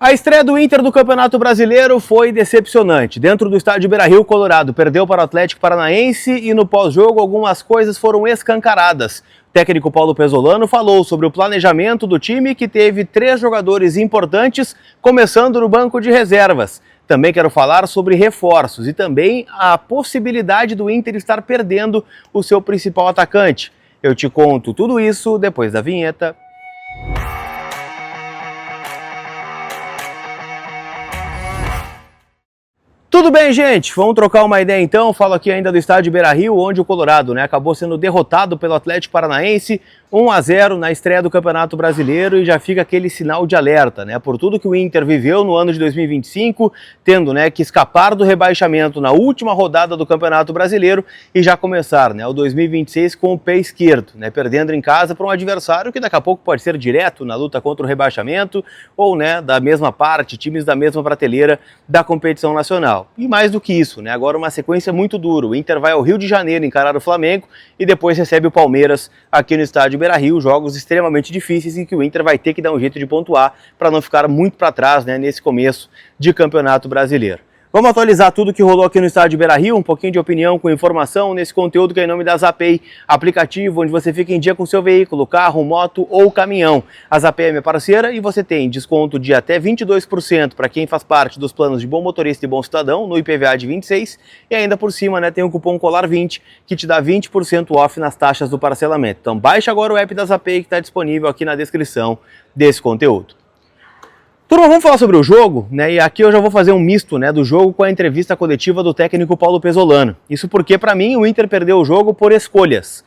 A estreia do Inter do Campeonato Brasileiro foi decepcionante. Dentro do estádio Beira-Rio, Colorado perdeu para o Atlético Paranaense e no pós-jogo algumas coisas foram escancaradas. O técnico Paulo Pesolano falou sobre o planejamento do time que teve 3 jogadores importantes, começando no banco de reservas. Também quero falar sobre reforços e também a possibilidade do Inter estar perdendo o seu principal atacante. Eu te conto tudo isso depois da vinheta. Tudo bem, gente? Vamos trocar uma ideia então. Falo aqui ainda do estádio Beira-Rio, onde o Colorado acabou sendo derrotado pelo Atlético Paranaense 1-0 na estreia do Campeonato Brasileiro e já fica aquele sinal de alerta, por tudo que o Inter viveu no ano de 2025, tendo que escapar do rebaixamento na última rodada do Campeonato Brasileiro e já começar o 2026 com o pé esquerdo, perdendo em casa para um adversário que daqui a pouco pode ser direto na luta contra o rebaixamento ou da mesma parte, times da mesma prateleira da competição nacional. E mais do que isso, agora uma sequência muito dura. O Inter vai ao Rio de Janeiro encarar o Flamengo e depois recebe o Palmeiras aqui no estádio Beira-Rio, jogos extremamente difíceis em que o Inter vai ter que dar um jeito de pontuar para não ficar muito para trás nesse começo de Campeonato Brasileiro. Vamos atualizar tudo que rolou aqui no estádio Beira-Rio, um pouquinho de opinião com informação nesse conteúdo que é em nome da Zapay, aplicativo onde você fica em dia com o seu veículo, carro, moto ou caminhão. A Zapay é minha parceira e você tem desconto de até 22% para quem faz parte dos planos de Bom Motorista e Bom Cidadão, no IPVA de 26%, e ainda por cima tem o cupom COLAR20, que te dá 20% off nas taxas do parcelamento. Então baixa agora o app da Zapay que está disponível aqui na descrição desse conteúdo. Turma, vamos falar sobre o jogo, e aqui eu já vou fazer um misto do jogo com a entrevista coletiva do técnico Paulo Pesolano. Isso porque, para mim, o Inter perdeu o jogo por escolhas,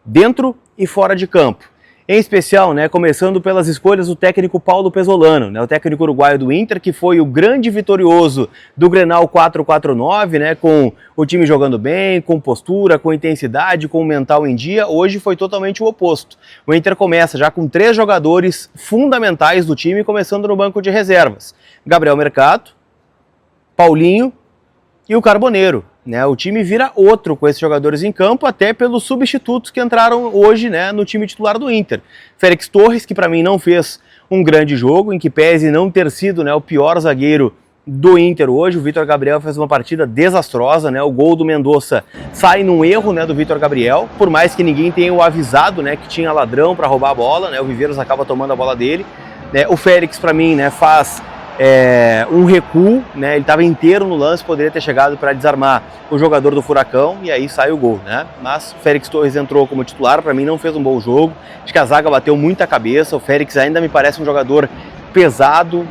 dentro e fora de campo. Em especial, começando pelas escolhas do técnico Paulo Pesolano, o técnico uruguaio do Inter, que foi o grande vitorioso do Grenal 4-4-9, com o time jogando bem, com postura, com intensidade, com o mental em dia. Hoje foi totalmente o oposto. O Inter começa já com 3 jogadores fundamentais do time, começando no banco de reservas. Gabriel Mercado, Paulinho e o Carboneiro. O time vira outro com esses jogadores em campo, até pelos substitutos que entraram hoje no time titular do Inter. Félix Torres, que para mim não fez um grande jogo, em que pese não ter sido o pior zagueiro do Inter hoje. O Vitor Gabriel fez uma partida desastrosa, o gol do Mendonça sai num erro do Vitor Gabriel, por mais que ninguém tenha o avisado que tinha ladrão para roubar a bola, o Viveiros acaba tomando a bola dele. O Félix para mim faz um recuo, ele estava inteiro no lance, poderia ter chegado para desarmar o jogador do Furacão e aí sai o gol, Mas o Félix Torres entrou como titular, para mim não fez um bom jogo, acho que a zaga bateu muita cabeça. O Félix ainda me parece um jogador pesado,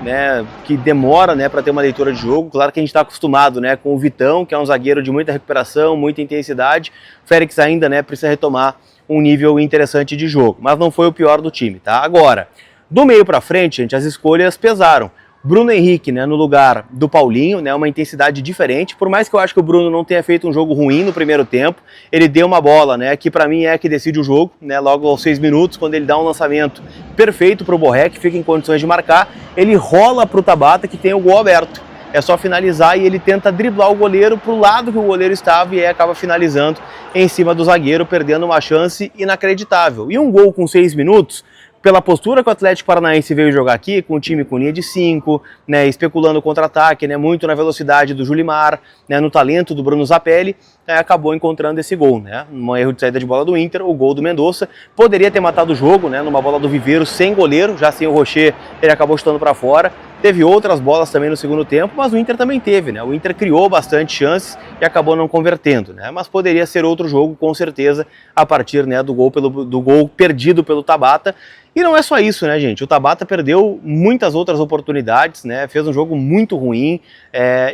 que demora para ter uma leitura de jogo. Claro que a gente está acostumado com o Vitão, que é um zagueiro de muita recuperação, muita intensidade. O Félix ainda precisa retomar um nível interessante de jogo, mas não foi o pior do time, Agora, do meio para frente, gente, as escolhas pesaram. Bruno Henrique, no lugar do Paulinho, uma intensidade diferente. Por mais que eu acho que o Bruno não tenha feito um jogo ruim no primeiro tempo, ele deu uma bola, que para mim é a que decide o jogo, logo aos 6 minutos, quando ele dá um lançamento perfeito para o Borré, que fica em condições de marcar, ele rola para o Tabata, que tem o gol aberto. É só finalizar e ele tenta driblar o goleiro para o lado que o goleiro estava e aí acaba finalizando em cima do zagueiro, perdendo uma chance inacreditável. E um gol com 6 minutos, pela postura que o Atlético Paranaense veio jogar aqui, com o time com linha de 5, especulando o contra-ataque, muito na velocidade do Julimar, no talento do Bruno Zapelli, acabou encontrando esse gol, um erro de saída de bola do Inter, o gol do Mendonça. Poderia ter matado o jogo, numa bola do Viveiros sem goleiro, já sem o Rocher, ele acabou chutando para fora. Teve outras bolas também no segundo tempo, mas o Inter também teve, O Inter criou bastante chances e acabou não convertendo, Mas poderia ser outro jogo, com certeza, a partir do gol perdido pelo Tabata. E não é só isso, gente? O Tabata perdeu muitas outras oportunidades, Fez um jogo muito ruim.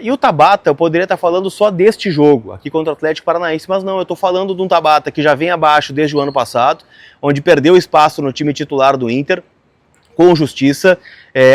E o Tabata, eu poderia estar falando só deste jogo, aqui contra o Atlético Paranaense, mas não, eu estou falando de um Tabata que já vem abaixo desde o ano passado, onde perdeu espaço no time titular do Inter, com justiça.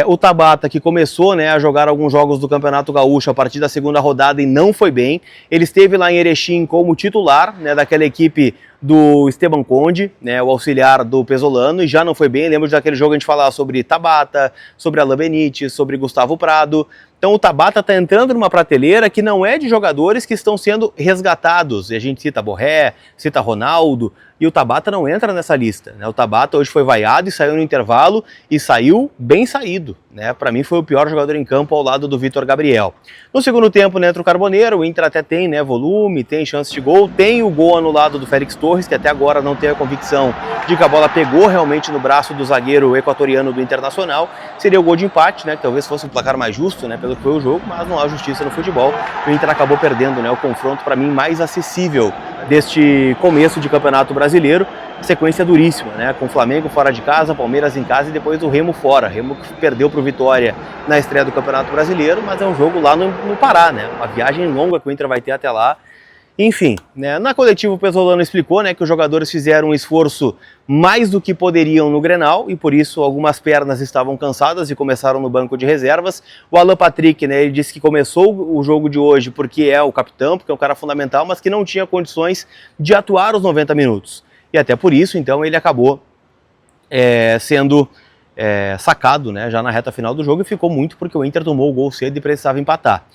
O Tabata, que começou a jogar alguns jogos do Campeonato Gaúcho a partir da segunda rodada e não foi bem. Ele esteve lá em Erechim como titular daquela equipe do Esteban Conde, o auxiliar do Pesolano, e já não foi bem. Lembro daquele jogo a gente falava sobre Tabata, sobre Alain Benítez, sobre Gustavo Prado. Então o Tabata está entrando numa prateleira que não é de jogadores que estão sendo resgatados. E a gente cita Borré, cita Ronaldo, e o Tabata não entra nessa lista. O Tabata hoje foi vaiado e saiu no intervalo, e saiu bem saído. saído, né? Para mim foi o pior jogador em campo ao lado do Vitor Gabriel. No segundo tempo, né, entra o Carboneiro, o Inter até tem, né, volume, tem chance de gol, tem o gol anulado do Félix Torres, que até agora não tem a convicção de que a bola pegou realmente no braço do zagueiro equatoriano do Internacional. Seria o gol de empate, né, que talvez fosse um placar mais justo, né, pelo que foi o jogo, mas não há justiça no futebol. O Inter acabou perdendo, né, o confronto para mim mais acessível deste começo de Campeonato Brasileiro. Sequência duríssima, né? Com o Flamengo fora de casa, Palmeiras em casa e depois o Remo fora. Remo que perdeu para o Vitória na estreia do Campeonato Brasileiro, mas é um jogo lá no Pará, né? Uma viagem longa que o Inter vai ter até lá. Enfim, né? Na coletiva o Pesolano explicou, né, que os jogadores fizeram um esforço mais do que poderiam no Grenal e por isso algumas pernas estavam cansadas e começaram no banco de reservas. O Alan Patrick, né, ele disse que começou o jogo de hoje porque é o capitão, porque é um cara fundamental, mas que não tinha condições de atuar os 90 minutos. E até por isso, então, ele acabou sendo sacado, né, já na reta final do jogo e ficou muito porque o Inter tomou o gol cedo e precisava empatar.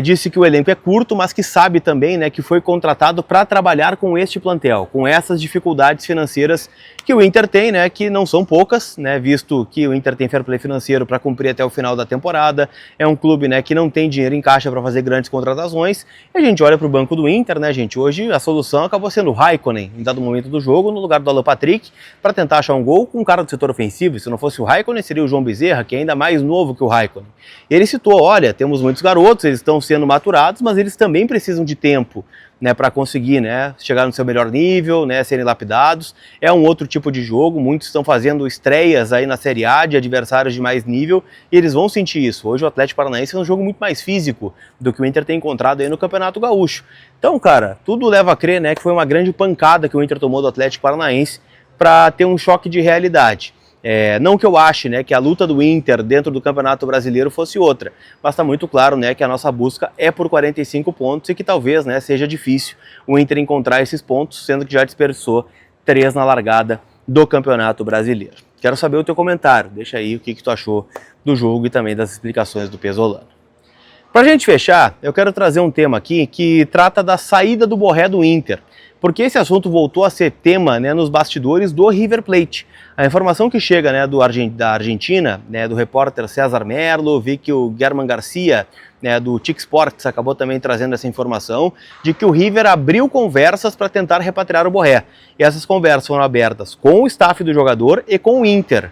Disse que o elenco é curto, mas que sabe também, né, que foi contratado para trabalhar com este plantel, com essas dificuldades financeiras que o Inter tem, né, que não são poucas, né, visto que o Inter tem fair play financeiro para cumprir até o final da temporada, é um clube, né, que não tem dinheiro em caixa para fazer grandes contratações, e a gente olha para o banco do Inter, né, gente, hoje a solução acabou sendo o Raikkonen, em dado momento do jogo, no lugar do Alan Patrick, para tentar achar um gol com um cara do setor ofensivo. Se não fosse o Raikkonen, seria o João Bezerra, que é ainda mais novo que o Raikkonen. Ele citou, olha, temos muitos garotos, eles estão sendo maturados, mas eles também precisam de tempo, né, para conseguir, né, chegar no seu melhor nível, né, serem lapidados. É um outro tipo de jogo, muitos estão fazendo estreias aí na Série A de adversários de mais nível e eles vão sentir isso. Hoje o Atlético Paranaense é um jogo muito mais físico do que o Inter tem encontrado aí no Campeonato Gaúcho. Então, cara, tudo leva a crer, né, que foi uma grande pancada que o Inter tomou do Atlético Paranaense para ter um choque de realidade. Não que eu ache, né, que a luta do Inter dentro do Campeonato Brasileiro fosse outra, mas está muito claro, né, que a nossa busca é por 45 pontos e que talvez, né, seja difícil o Inter encontrar esses pontos, sendo que já desperdiçou 3 na largada do Campeonato Brasileiro. Quero saber o teu comentário, deixa aí o que tu achou do jogo e também das explicações do Pesolano. Para a gente fechar, eu quero trazer um tema aqui que trata da saída do Borré do Inter, porque esse assunto voltou a ser tema, né, nos bastidores do River Plate. A informação que chega, né, da Argentina, né, do repórter César Merlo, vi que o German Garcia, né, do TIC Sports, acabou também trazendo essa informação, de que o River abriu conversas para tentar repatriar o Borré. E essas conversas foram abertas com o staff do jogador e com o Inter.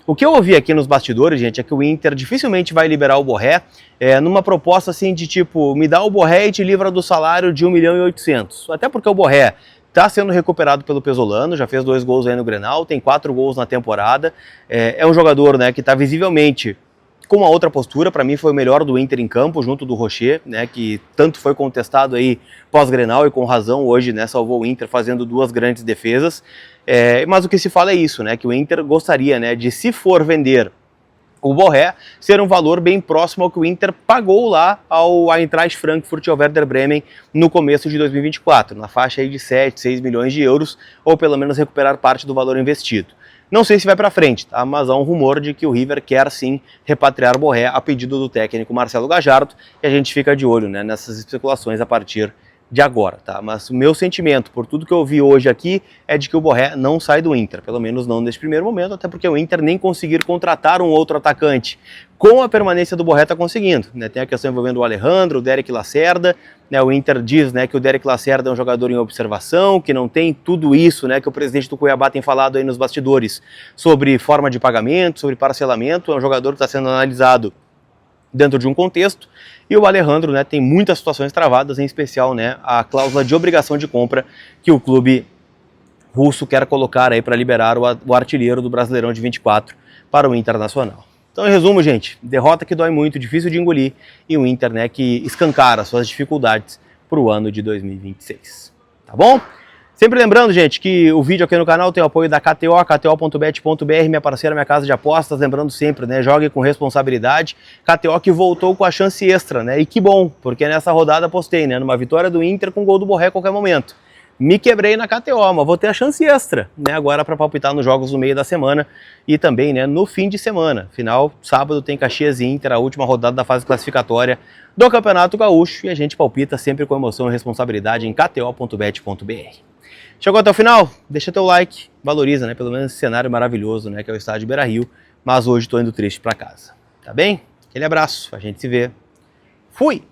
O que eu ouvi aqui nos bastidores, gente, é que o Inter dificilmente vai liberar o Borré numa proposta assim de tipo, me dá o Borré e te livra do salário de 1.800.000. Até porque o Borré está sendo recuperado pelo Pesolano, já fez 2 gols aí no Grenal, tem 4 gols na temporada. É um jogador, né, que está visivelmente com uma outra postura. Para mim foi o melhor do Inter em campo, junto do Rocher, né, que tanto foi contestado aí pós-Grenal e com razão hoje, né, salvou o Inter fazendo 2 grandes defesas. Mas o que se fala é isso, né, que o Inter gostaria, né, de, se for vender o Borré, ser um valor bem próximo ao que o Inter pagou lá ao Eintracht Frankfurt e ao Werder Bremen no começo de 2024, na faixa aí de 7, 6 milhões de euros, ou pelo menos recuperar parte do valor investido. Não sei se vai para frente, tá? Mas há um rumor de que o River quer sim repatriar o Borré a pedido do técnico Marcelo Gallardo, e a gente fica de olho, né, nessas especulações a partir de agora, tá? Mas o meu sentimento, por tudo que eu vi hoje aqui, é de que o Borré não sai do Inter, pelo menos não neste primeiro momento, até porque o Inter nem conseguir contratar um outro atacante com a permanência do Borré está conseguindo, né? Tem a questão envolvendo o Alejandro, o Derek Lacerda, né? O Inter diz, né, que o Derek Lacerda é um jogador em observação, que não tem tudo isso, né, que o presidente do Cuiabá tem falado aí nos bastidores sobre forma de pagamento, sobre parcelamento. É um jogador que está sendo analisado dentro de um contexto, e o Alejandro, né, tem muitas situações travadas, em especial, né, a cláusula de obrigação de compra que o clube russo quer colocar aí para liberar o artilheiro do Brasileirão de 24 para o Internacional. Então, em resumo, gente, derrota que dói muito, difícil de engolir, e o Inter, né, que escancara suas dificuldades para o ano de 2026. Tá bom? Sempre lembrando, gente, que o vídeo aqui no canal tem o apoio da KTO, kto.bet.br, minha parceira, minha casa de apostas. Lembrando sempre, né, jogue com responsabilidade. KTO que voltou com a chance extra, né, e que bom, porque nessa rodada apostei, né, numa vitória do Inter com gol do Borré a qualquer momento. Me quebrei na KTO, mas vou ter a chance extra, né, agora para palpitar nos jogos no meio da semana e também, né, no fim de semana. Final, sábado tem Caxias e Inter, a última rodada da fase classificatória do Campeonato Gaúcho, e a gente palpita sempre com emoção e responsabilidade em kto.bet.br. Chegou até o final? Deixa teu like, valoriza, né, pelo menos esse cenário maravilhoso, né, que é o estádio Beira-Rio, mas hoje estou indo triste para casa. Tá bem? Aquele abraço, a gente se vê. Fui!